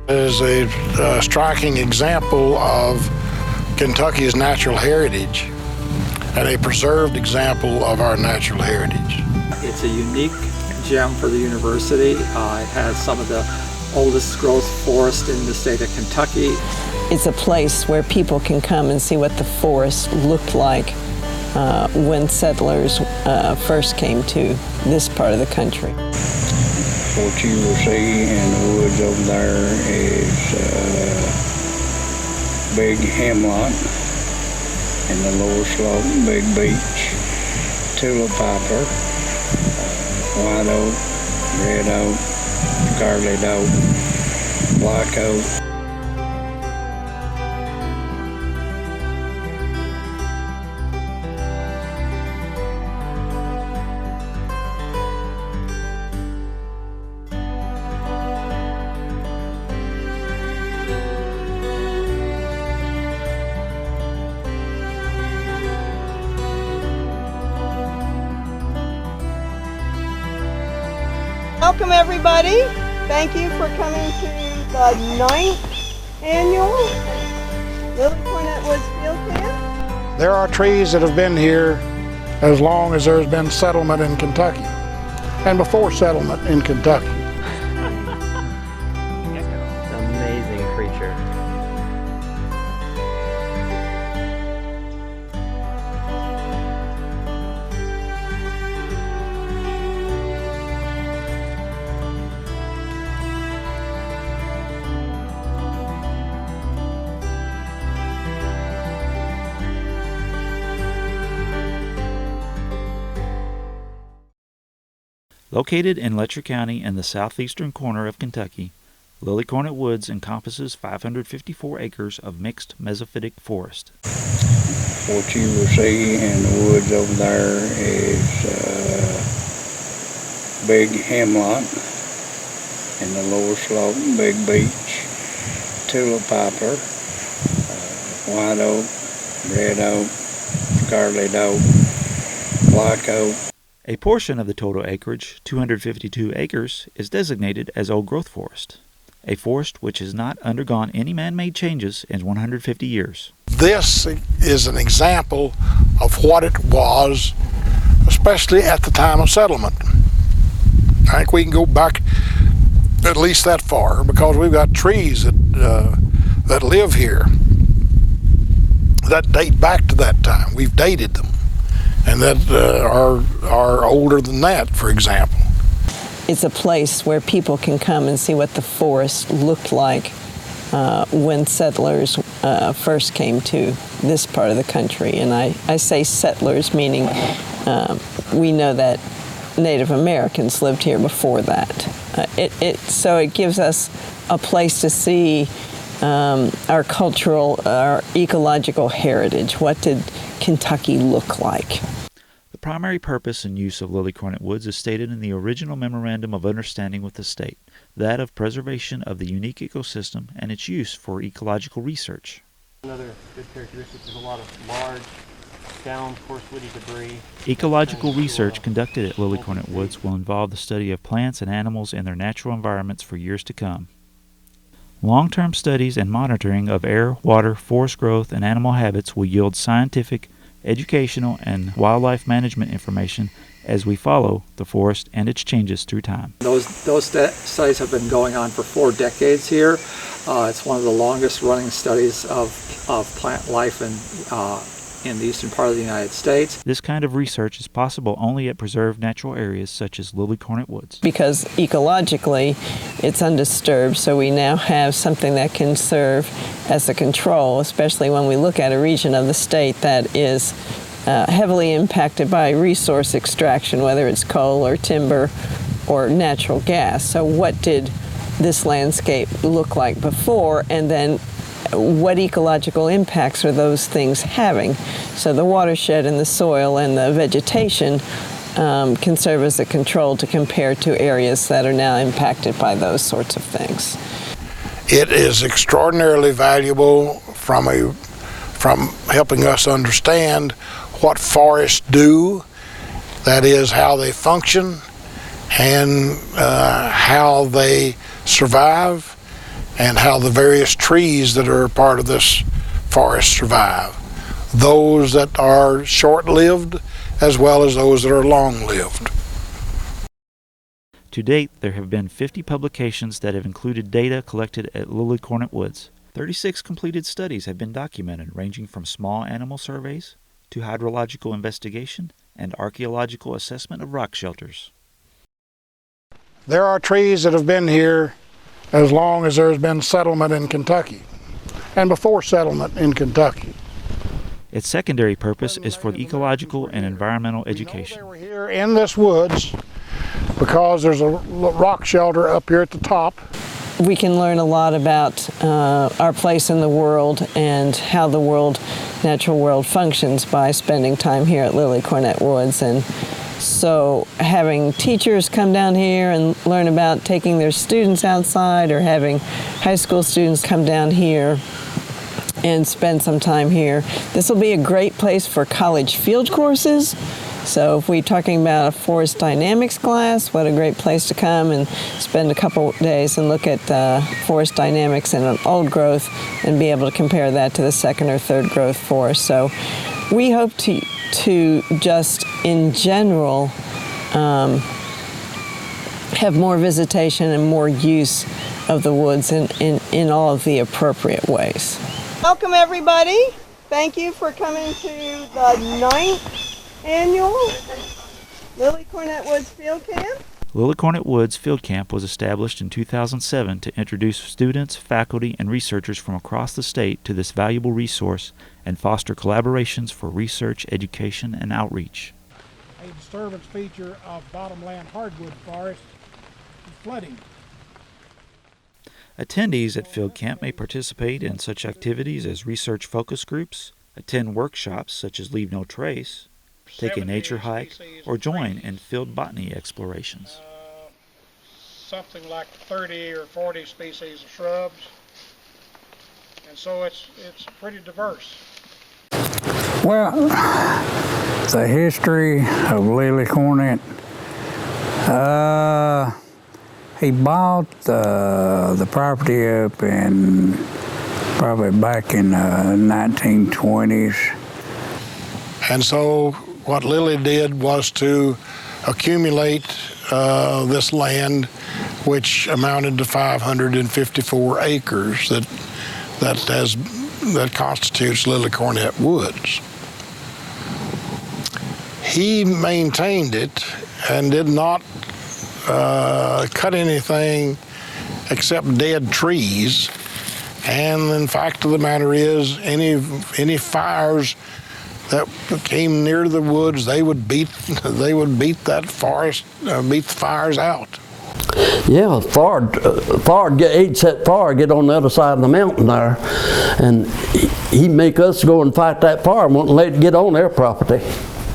Is a striking example of Kentucky's natural heritage and a preserved example of our natural heritage. It's a unique gem for the university. It has some of the oldest growth forest in the state of Kentucky. It's a place where people can come and see what the forest looked like when settlers first came to this part of the country. What you will see in the woods over there is big hemlock in the lower slope, big beech, tulip poplar, white oak, red oak, scarlet oak, black oak. Welcome everybody. Thank you for coming to the 9th annual Lily Cornet Woods Field Camp. There are trees that have been here as long as there's been settlement in Kentucky and before settlement in Kentucky. Amazing creature. Located in Letcher County in the southeastern corner of Kentucky, Lily Cornet Woods encompasses 554 acres of mixed mesophytic forest. What you will see in the woods over there is big hemlock in the lower slope, big beech, tulip poplar, white oak, red oak, scarlet oak, black oak. A portion of the total acreage, 252 acres, is designated as old-growth forest, a forest which has not undergone any man-made changes in 150 years. This is an example of what it was, especially at the time of settlement. I think we can go back at least that far because we've got trees that live here that date back to that time. We've dated them. And that are older than that, for example. It's a place where people can come and see what the forest looked like when settlers first came to this part of the country. And I say settlers, meaning we know that Native Americans lived here before that. So it gives us a place to see our cultural, our ecological heritage. What did Kentucky look like? The primary purpose and use of Lily Cornet Woods is stated in the original Memorandum of Understanding with the state, that of preservation of the unique ecosystem and its use for ecological research. Another good characteristic is a lot of large, down, coarse, woody debris. Ecological research conducted at Lily Cornet Woods will involve the study of plants and animals in their natural environments for years to come. Long-term studies and monitoring of air, water, forest growth, and animal habits will yield scientific, educational, and wildlife management information as we follow the forest and its changes through time. Those studies have been going on for 4 decades here. It's one of the longest running studies of plant life in the eastern part of the United States. This kind of research is possible only at preserved natural areas such as Lily Cornet Woods. Because ecologically it's undisturbed, so we now have something that can serve as a control, especially when we look at a region of the state that is heavily impacted by resource extraction, whether it's coal or timber or natural gas. So what did this landscape look like before, and then what ecological impacts are those things having? So the watershed and the soil and the vegetation can serve as a control to compare to areas that are now impacted by those sorts of things. It is extraordinarily valuable from helping us understand what forests do, that is, how they function and how they survive and how the various trees that are a part of this forest survive. Those that are short-lived as well as those that are long-lived. To date, there have been 50 publications that have included data collected at Lily Cornet Woods. 36 completed studies have been documented, ranging from small animal surveys to hydrological investigation and archaeological assessment of rock shelters. There are trees that have been here as long as there's been settlement in Kentucky, and before settlement in Kentucky. Its secondary purpose is for ecological and environmental They education. were here in this woods because there's a rock shelter up here at the top. We can learn a lot about our place in the world and how the natural world functions by spending time here at Lily Cornet Woods. And so having teachers come down here and learn about taking their students outside, or having high school students come down here and spend some time here. This will be a great place for college field courses. So if we're talking about a forest dynamics class, what a great place to come and spend a couple days and look at forest dynamics in an old growth and be able to compare that to the second or third growth forest. So we hope to just in general have more visitation and more use of the woods in all of the appropriate ways. Welcome everybody. Thank you for coming to the 9th annual Lily Cornet Woods Field Camp. Lily Cornet Woods Field Camp was established in 2007 to introduce students, faculty, and researchers from across the state to this valuable resource and foster collaborations for research, education, and outreach. A disturbance feature of bottomland hardwood forest is flooding. Attendees at Field Camp may participate in such activities as research focus groups, attend workshops such as Leave No Trace, take a nature hike, or join in field botany explorations. Something like 30 or 40 species of shrubs, and so it's pretty diverse. Well, the history of Lily Cornet, he bought the property up in probably back in the 1920s. And so what Lily did was to accumulate this land, which amounted to 554 acres that constitutes Lily Cornet Woods. He maintained it and did not cut anything except dead trees. And the fact of the matter is, any fires that came near the woods, they would beat that forest, beat the fires out. Yeah, he'd set fire, get on the other side of the mountain there, and he'd make us go and fight that fire and wouldn't let it get on their property.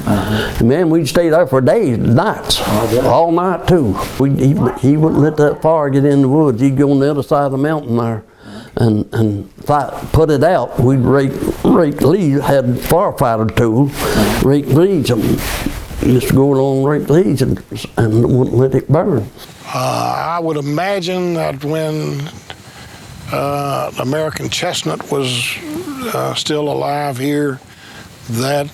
And man, we'd stay there for days, nights, all night too. He wouldn't let that fire get in the woods. He'd go on the other side of the mountain there and fight, put it out. We'd rake leaves, had firefighter tools, rake leaves, and just go along rake leaves and wouldn't let it burn. I would imagine that when American chestnut was still alive here, that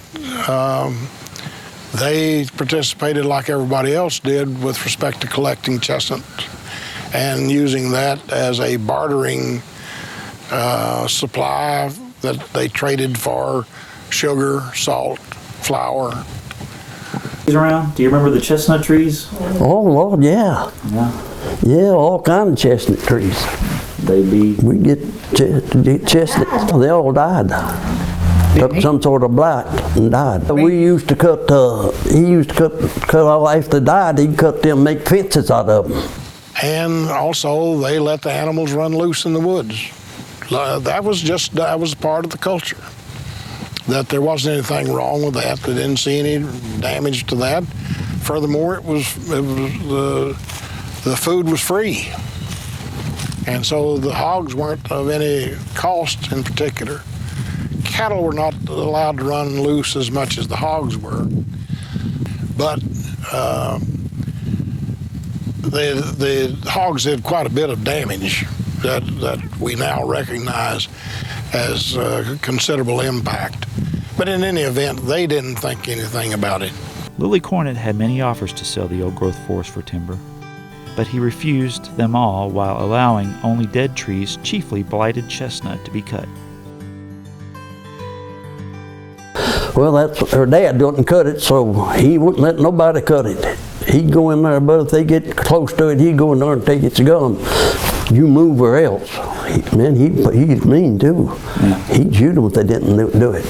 they participated like everybody else did with respect to collecting chestnut and using that as a bartering supply that they traded for sugar, salt, flour. Around? Do you remember the chestnut trees? Oh Lord, yeah. Yeah, all kinds of chestnut trees. We get chestnuts. They all died. Took some sort of blight and died. We used to cut. He used to cut all after they died. He'd cut them, make fences out of them. And also, they let the animals run loose in the woods. That was part of the culture. That there wasn't anything wrong with that. They didn't see any damage to that. Furthermore, the food was free, and so the hogs weren't of any cost in particular. Cattle were not allowed to run loose as much as the hogs were, but the hogs did quite a bit of damage. that we now recognize as considerable impact. But in any event, they didn't think anything about it. Lilly Cornet had many offers to sell the old-growth forest for timber, but he refused them all while allowing only dead trees, chiefly blighted chestnut, to be cut. Well, that's her dad didn't cut it, so he wouldn't let nobody cut it. He'd go in there, but if they get close to it, he'd go in there and take its gun. You move or else. He's mean too. Yeah. He'd shoot them if they didn't do it.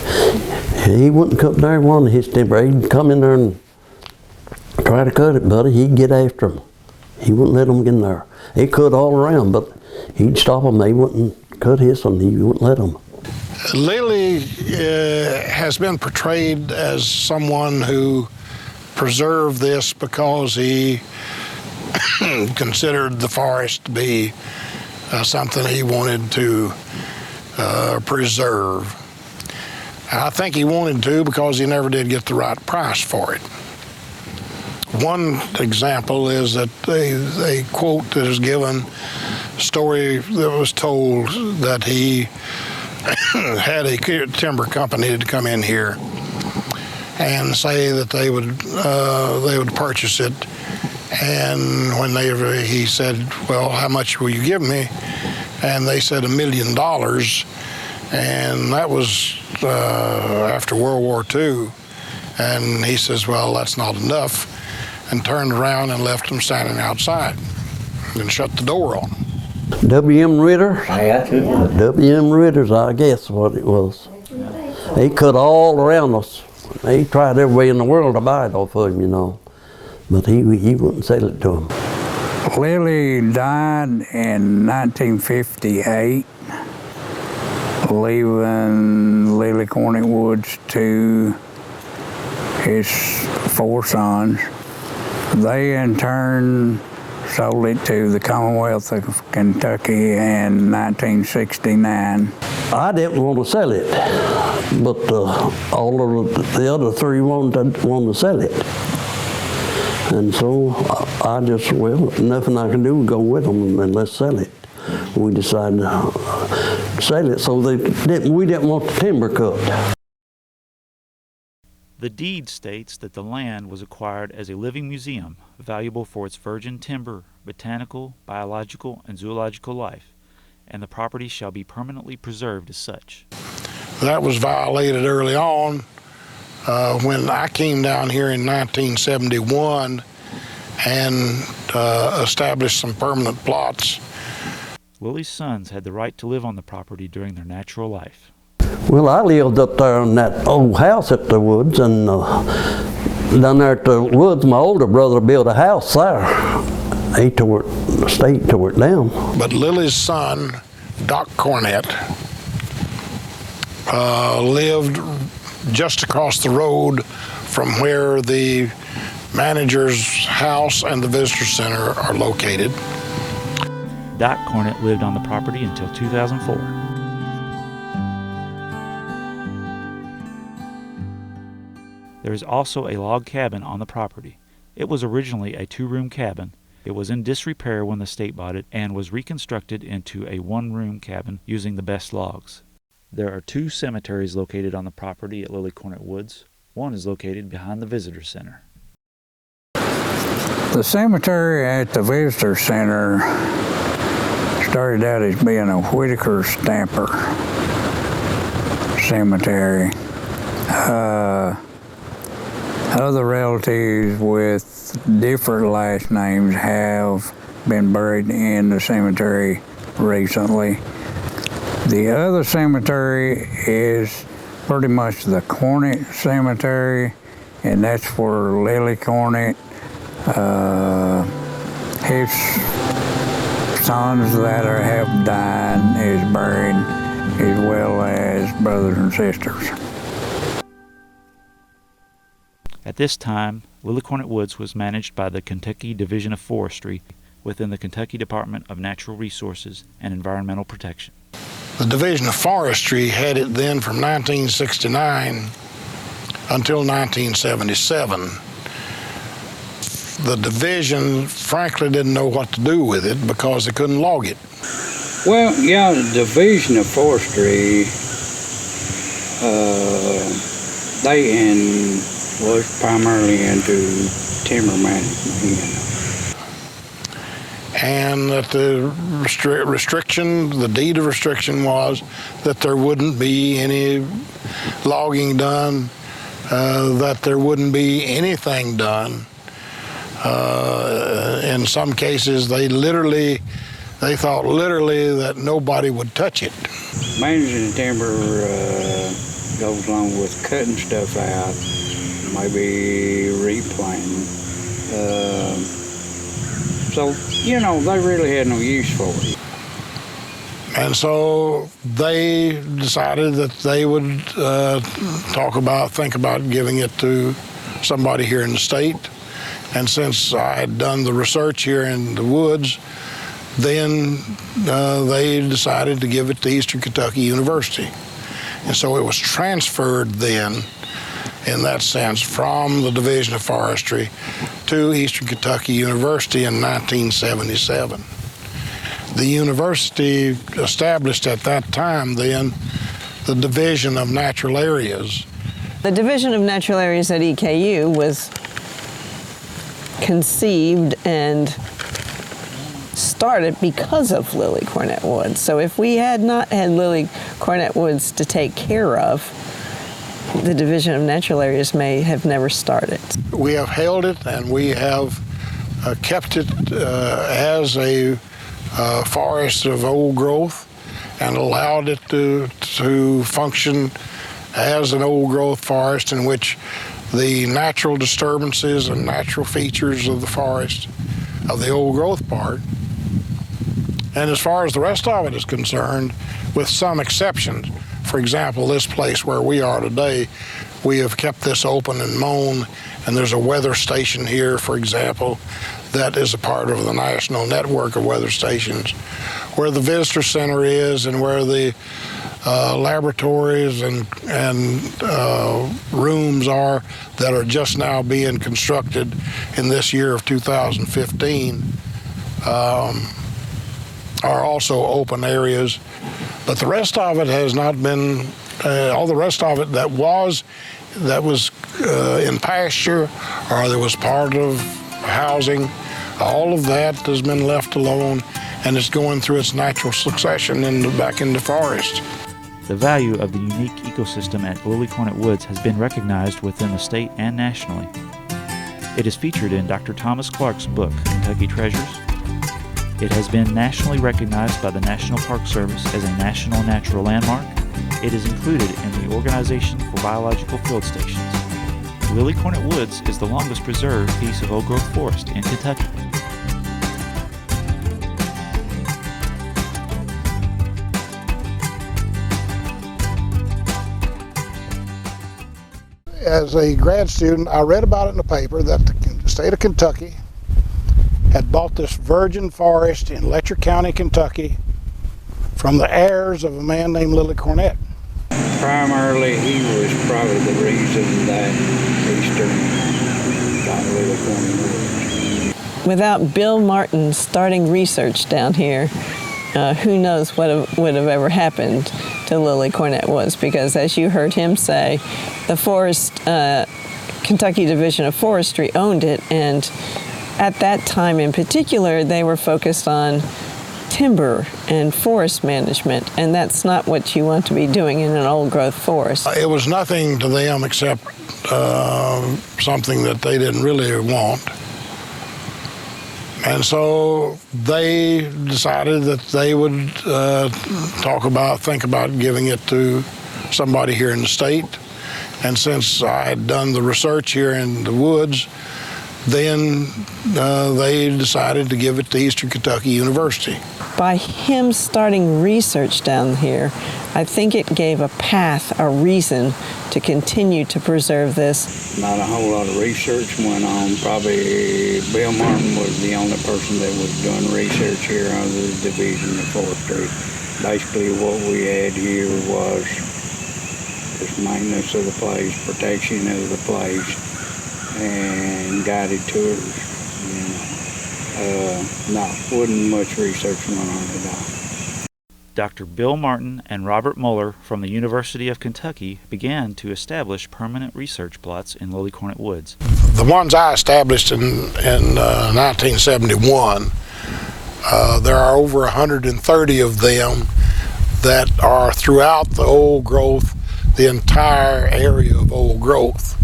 He wouldn't cut there one of his timber. He'd come in there and try to cut it, buddy. He'd get after them. He wouldn't let them get in there. He cut all around, but he'd stop them. They wouldn't cut his one. He wouldn't let them. Lilly has been portrayed as someone who preserved this because he considered the forest to be something he wanted to preserve. I think he wanted to because he never did get the right price for it. One example is that a quote that is given, a story that was told that he had a timber company to come in here and say that they would purchase it, and when he said, well, how much will you give me? And they said $1 million, and that was after World War II. And he says, well, that's not enough, and turned around and left them standing outside and shut the door on them. W.M. Ritter? W.M. Ritter's, I guess, what it was. He cut all around us. He tried every way in the world to buy it off of him, you know. But he wouldn't sell it to him. Lilly died in 1958, leaving Lilly Cornet Woods to his 4 sons. They in turn sold it to the Commonwealth of Kentucky in 1969. I didn't want to sell it, but all of the other 3 wanted to sell it. And so I just, well, nothing I can do, go with them and let's sell it. We decided to sell it, so we didn't want the timber cut. The deed states that the land was acquired as a living museum, valuable for its virgin timber, botanical, biological, and zoological life, and the property shall be permanently preserved as such. That was violated early on when I came down here in 1971 and established some permanent plots. Lilly's sons had the right to live on the property during their natural life. Well, I lived up there in that old house at the woods, and down there at the woods, my older brother built a house there. The state tore it down. But Lilly's son, Doc Cornet, lived just across the road from where the manager's house and the visitor center are located. Doc Cornet lived on the property until 2004. There is also a log cabin on the property. It was originally a 2-room cabin. It was in disrepair when the state bought it and was reconstructed into a 1-room cabin using the best logs. There are 2 cemeteries located on the property at Lilly Cornet Woods. One is located behind the visitor center. The cemetery at the visitor center started out as being a Whitaker Stamper cemetery. Other relatives with different last names have been buried in the cemetery recently. The other cemetery is pretty much the Cornet Cemetery, and that's where Lilly Cornet, his sons that have died, is buried, as well as brothers and sisters. At this time, Lilly Cornet Woods was managed by the Kentucky Division of Forestry within the Kentucky Department of Natural Resources and Environmental Protection. The Division of Forestry had it then from 1969 until 1977. The division frankly didn't know what to do with it because they couldn't log it. Well, yeah, the Division of Forestry, was primarily into timber management. And that the restriction, the deed of restriction was that there wouldn't be any logging done, that there wouldn't be anything done. In some cases, they thought literally that nobody would touch it. Managing timber goes along with cutting stuff out, maybe replanting. So, you know, they really had no use for it. And so they decided that they would think about giving it to somebody here in the state. And since I had done the research here in the woods, then they decided to give it to Eastern Kentucky University. And so it was transferred then, in that sense, from the Division of Forestry to Eastern Kentucky University in 1977. The university established at that time then the Division of Natural Areas. The Division of Natural Areas at EKU was conceived and started because of Lilly Cornet Woods. So if we had not had Lilly Cornet Woods to take care of, the Division of Natural Areas may have never started. We have held it and we have kept it as a forest of old growth and allowed it to function as an old growth forest in which the natural disturbances and natural features of the forest, of the old growth part. And as far as the rest of it is concerned, with some exceptions, for example, this place where we are today, we have kept this open and mown, and there's a weather station here, for example, that is a part of the national network of weather stations, where the visitor center is and where the laboratories and rooms are that are just now being constructed in this year of 2015 are also open areas. But the rest of it has not been, all the rest of it that was in pasture or that was part of housing, all of that has been left alone and is going through its natural succession back into forest. The value of the unique ecosystem at Lilly Cornet Woods has been recognized within the state and nationally. It is featured in Dr. Thomas Clark's book, Kentucky Treasures. It has been nationally recognized by the National Park Service as a National Natural Landmark. It is included in the Organization for Biological Field Stations. Lilly Cornet Woods is the longest preserved piece of old-growth forest in Kentucky. As a grad student, I read about it in the paper that the state of Kentucky had bought this virgin forest in Letcher County, Kentucky, from the heirs of a man named Lilly Cornet. Primarily, he was probably the reason that Eastern got Lilly Cornet Woods. Without Bill Martin starting research down here, who knows what would have ever happened to Lilly Cornet Woods, because as you heard him say, the Kentucky Division of Forestry owned it, and at that time in particular, they were focused on timber and forest management, and that's not what you want to be doing in an old-growth forest. It was nothing to them except something that they didn't really want. And so they decided that they would think about giving it to somebody here in the state. And since I had done the research here in the woods, then they decided to give it to Eastern Kentucky University. By him starting research down here, I think it gave a path, a reason to continue to preserve this. Not a whole lot of research went on. Probably Bill Martin was the only person that was doing research here under the Division of Forestry. Basically what we had here was just maintenance of the place, protection of the place, and guided tours. Wasn't much research going on at all. Dr. Bill Martin and Robert Muller from the University of Kentucky began to establish permanent research plots in Lily Cornet Woods. The ones I established in 1971, there are over 130 of them that are throughout the old growth, the entire area of old growth.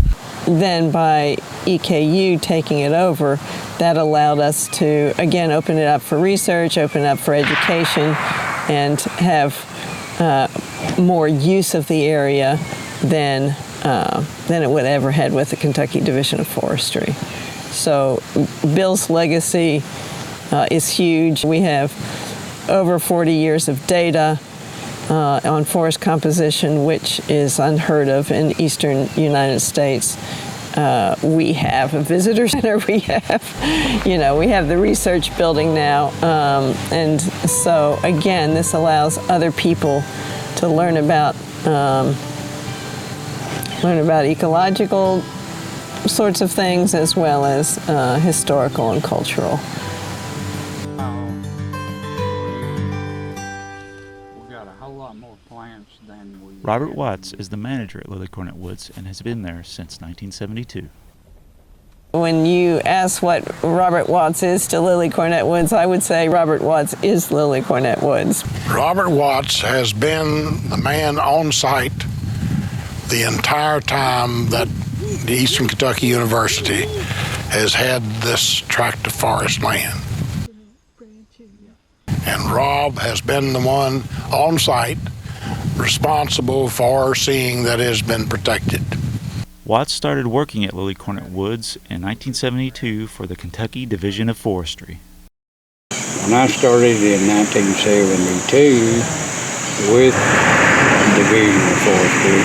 Then by EKU taking it over, that allowed us to, again, open it up for research, open it up for education, and have more use of the area than it would ever had with the Kentucky Division of Forestry. So Bill's legacy is huge. We have over 40 years of data on forest composition, which is unheard of in eastern United States. We have a visitor center, we have the research building now, and so again, this allows other people to learn about ecological sorts of things as well as historical and cultural. Robert Watts is the manager at Lily Cornet Woods and has been there since 1972. When you ask what Robert Watts is to Lily Cornet Woods, I would say Robert Watts is Lily Cornet Woods. Robert Watts has been the man on site the entire time that the Eastern Kentucky University has had this tract of forest land. And Rob has been the one on site responsible for seeing that it has been protected. Watts started working at Lily Cornet Woods in 1972 for the Kentucky Division of Forestry. When I started in 1972 with the Division of Forestry,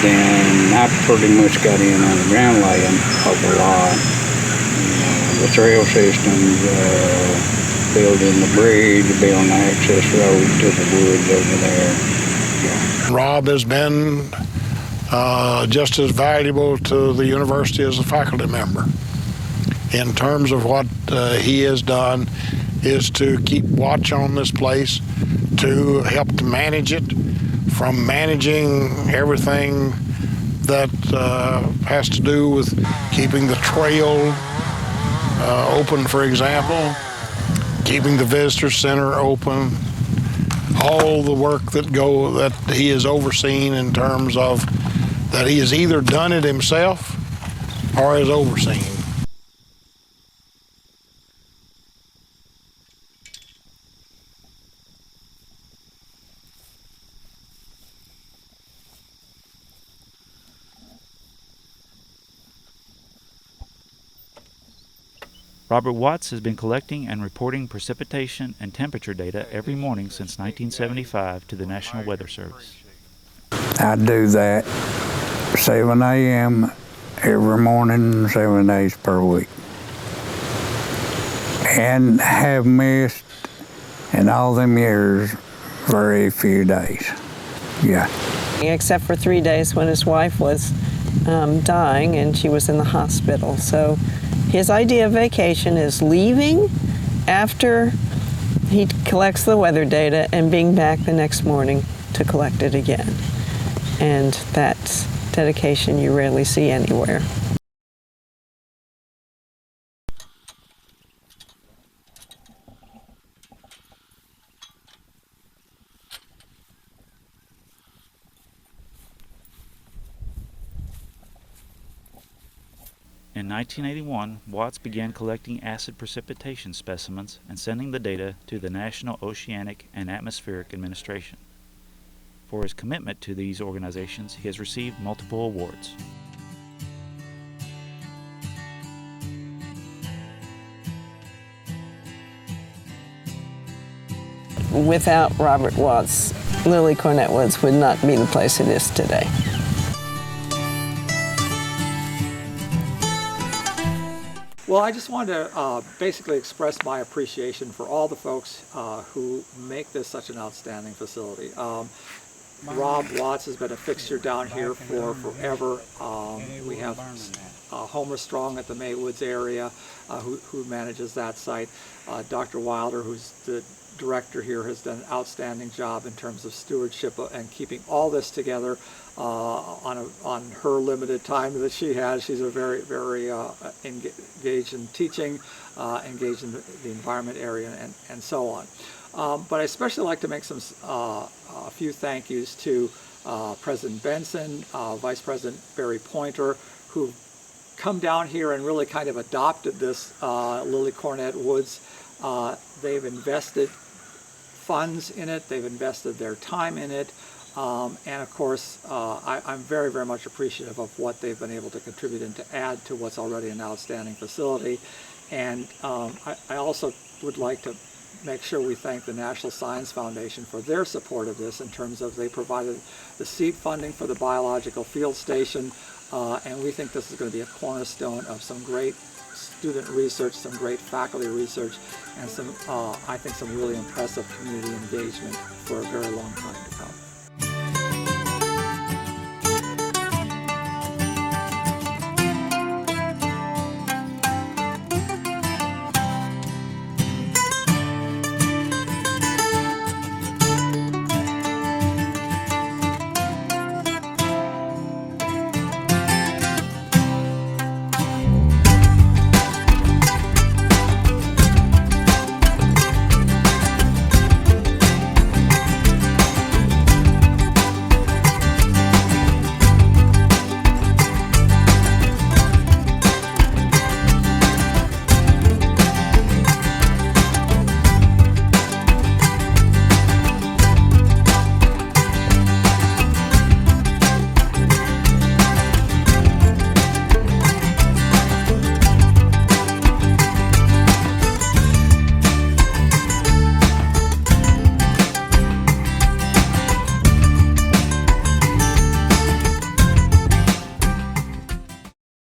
then I pretty much got in on the ground laying of a lot. The trail systems, building the bridge, building the access road to the woods over there. Yeah. Rob has been just as valuable to the university as a faculty member. In terms of what he has done is to keep watch on this place, to help to manage it, from managing everything that has to do with keeping the trail open, for example, keeping the visitor center open, all the work that he has overseen in terms of that he has either done it himself or has overseen. Robert Watts has been collecting and reporting precipitation and temperature data every morning since 1975 to the National Weather Service. I do that 7 a.m. every morning, 7 days per week. And have missed in all them years very few days. Yeah. Except for 3 days when his wife was dying and she was in the hospital. So his idea of vacation is leaving after he collects the weather data and being back the next morning to collect it again. And that's dedication you rarely see anywhere. In 1981, Watts began collecting acid precipitation specimens and sending the data to the National Oceanic and Atmospheric Administration. For his commitment to these organizations, he has received multiple awards. Without Robert Watts, Lily Cornet Woods would not be the place it is today. Well, I just wanted to basically express my appreciation for all the folks who make this such an outstanding facility. Rob Watts has been a fixture down here for forever. We have Homer Strong at the Maywoods area, who manages that site. Dr. Wilder, who's the director here, has done an outstanding job in terms of stewardship and keeping all this together on her limited time that she has. She's a very, very engaged in teaching, engaged in the environment area, and so on. But I especially like to make a few thank yous to President Benson, Vice President Barry Pointer, who come down here and really kind of adopted this Lily Cornet Woods. They've invested funds in it, they've invested their time in it, and of course I'm very, very much appreciative of what they've been able to contribute and to add to what's already an outstanding facility. And I also would like to make sure we thank the National Science Foundation for their support of this, in terms of they provided the seed funding for the biological field station, and we think this is going to be a cornerstone of some great student research, some great faculty research, and some, I think, some really impressive community engagement for a very long time to come.